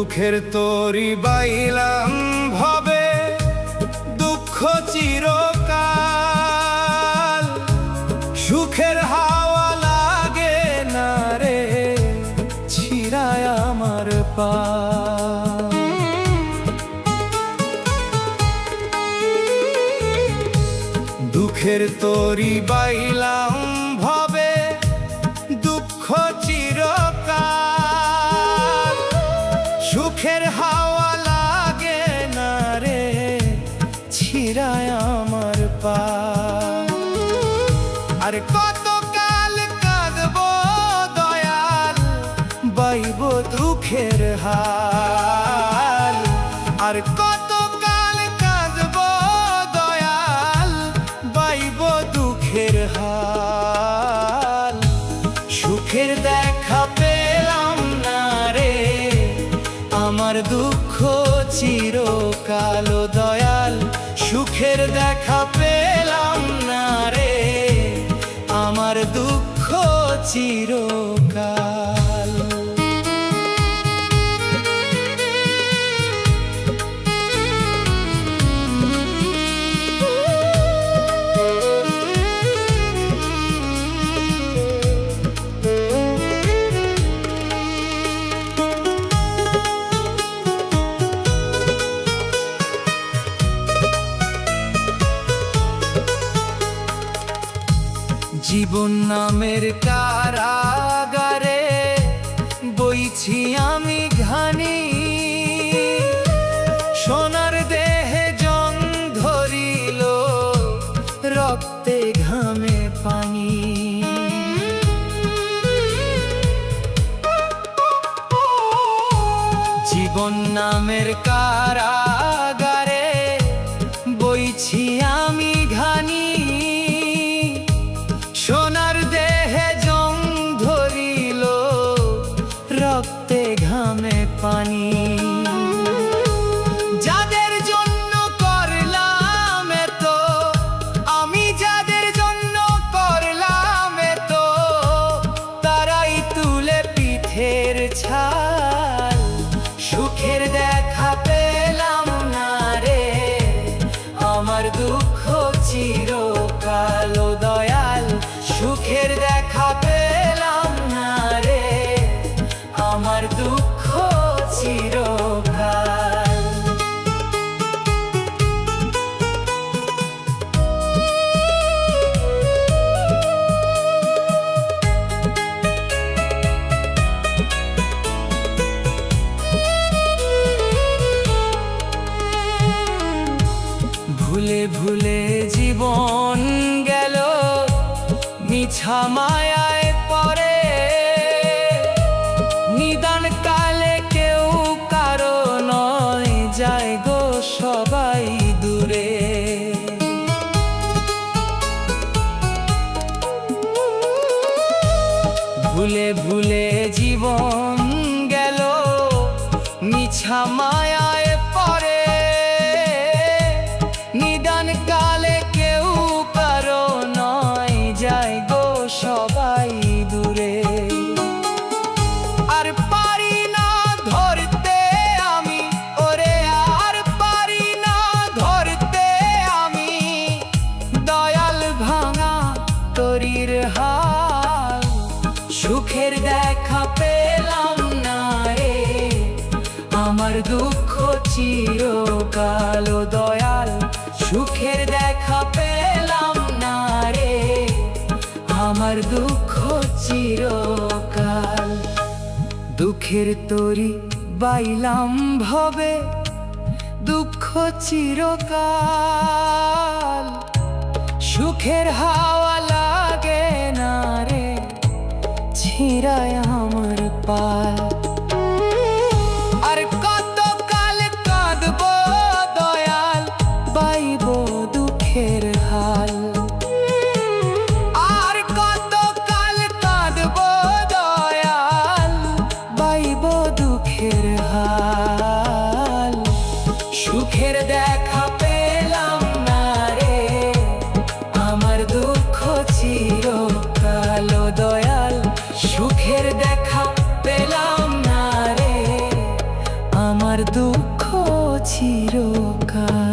দুঃখের তরি বাইলাম ভবে, দুঃখ চিরকাল। সুখের হাওয়া লাগে না রে, ছিড়ায় আমার পাল। দুঃখের তরি বাইলাম ভবে, দুঃখ চিরকাল। সুখের হাওয়া লাগে না রে, ছিড়ায় আমার পাল। আর কতকাল কাঁদব দয়াল, বাইব দুঃখের হাল। আর কতকাল কাঁদব দয়াল, বাইব দুঃখের হাল। সুখের দেখা পেলাম না রে, আমার দুঃখ চিরকাল দয়াল। সুখের দেখা পেলাম না রে, আমার দুঃখ চিরকাল। জীবন নামের কারাগারে বইছি আমি ঘানি। সোনার দেহে জং ধরিল, রক্তে ঘামে পানি। জীবন নামের কারাগারে বইছি আমি ঘানি। সোনার দেহে জং ধরিল, রক্তে ঘামে পানি। যাদের জন্য করলাম এত, আমি যাদের জন্য করলাম এত, তারাই তুলে পিঠের ছাল। সুখের দেখা পেলাম না রে, আমার দুঃখ চিরকাল দয়াল। সুখের দেখা পেলাম না রে, আমার দুঃখ চিরকাল। ভুলে ভুলে জীবন গেল, মিছা মায়ায় পড়ে। নিদান কালে কেউ কারো নয়, যায় গো সবাই দূরে। ভুলে ভুলে জীবন গেল, মিছা মায়ায় পড়ে। নিদান কালে কেউ কারো নয়, যায় গো সবাই দূরে। আর পারি না ধরতে আমি ওরে, আর পারি না ধরতে আমি দয়াল ভাঙা তরির হাল। সুখের দেখা পেলাম না রে, আমার দুঃখ চিরকাল দয়াল। সুখের দেখা পেলাম না রে, আমার দুঃখ চিরকাল। দুঃখের তরি বাইলাম ভবে, দুঃখ চিরকাল। সুখের হাওয়া লাগে না রে, ছিড়ায় আমার পাল। আর কতকাল কাঁদব দয়াল, বাইব দুঃখের হাল। আর কতকাল কাঁদব দয়াল, বাইব দুঃখের হাল। সুখের দেখা পেলাম না রে, আমার দুঃখ চিরকাল দয়াল। সুখের দেখা পেলাম না রে, আমার দুঃখ চিরকাল।